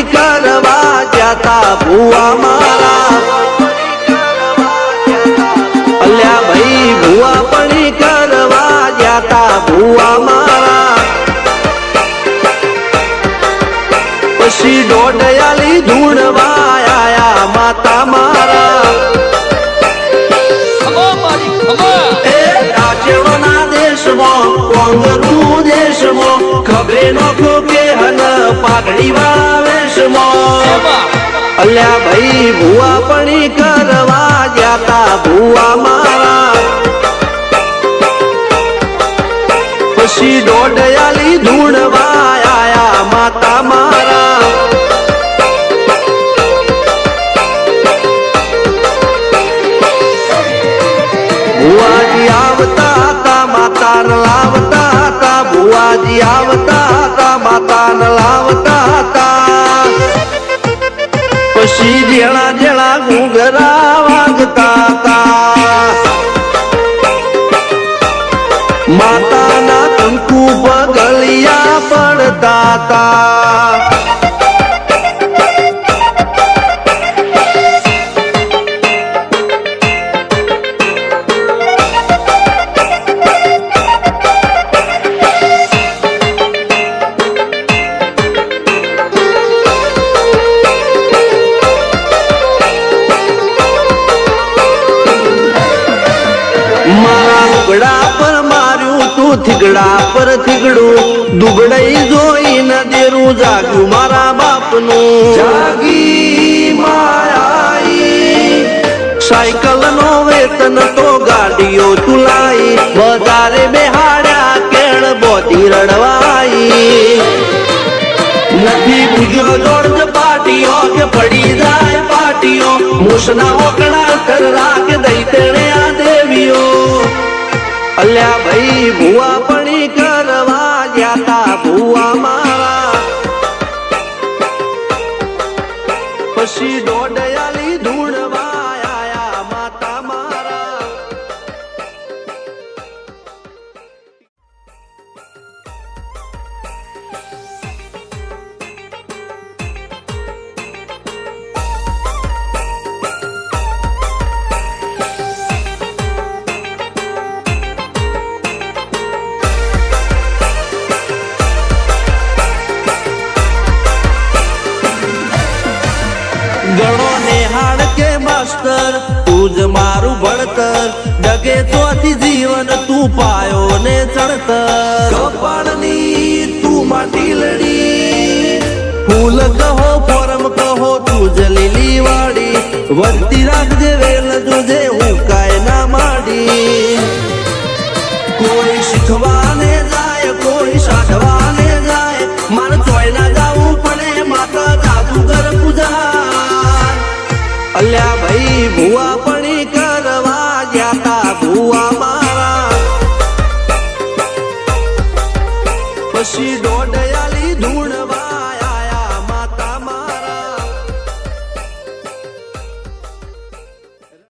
કરવા જાતા ભુવા મારા અલ્યા ભાઈ ભુવા પણી કરવા જાતા ભુવા મારા પછી દોઢયાલી ધૂણવા આયા માતા મારા રાજ્યના દેશમાં કોંગનું દેશમાં ખબરે નોખો કે હન પાઘડી વાવેશમાં અલ્યા ભાઈ ભુવા પણી કરવા જાતા ભુવા મારા પછી દોઢયાલી ધૂણવા આયા માતા મારા ભુવાજી આવતા હતા માતાને લાવતા હતા ભુવાજી આવતા હતા માતાને લાવતા હતા પછી જેણા જેણા ઘૂંઘરા વાગતા હતા માતાના કંકુ પગલિયા પડતા હતા થીગડા પર થીગડું દુબડાઈ જોઈને દેરું જાગ્યું મારા બાપનું જાગી માયાઈ સાયકલ નો વેતન તો ગાડીઓ તુલાઈ બજારે બેહાડ્યા કેળ બોધી રડવાઈ નથી બુજો જોડ પાટીઓ કે પડી જાય પાટીઓ મૂસના ઓકડા કર રાખ દઈ તેણે આ દેવીઓ અલ્યા ભાઈ ભુવા પણી કરવા જાતા ભુવા મારા પછી દોઢયાલી ધૂણવા આયા માતા મારા ગણો નેહાળ કે માસ્ટર તું જ મારું ભણતર ડગે તોથી જીવન તું પાયો ને ચડતર કપાળની તું માટીલડી ફૂલ કહો ફોરમ કહો તું જ લીલી વાડી વધતી રાખજે વેલ જોજે હું કાય ના માડી કોઈ શીખવાને જાય કોઈ સાધવાને જાય મારે ચોય ના જાવું પડે માતા જાદુગર પૂજા અલ્યા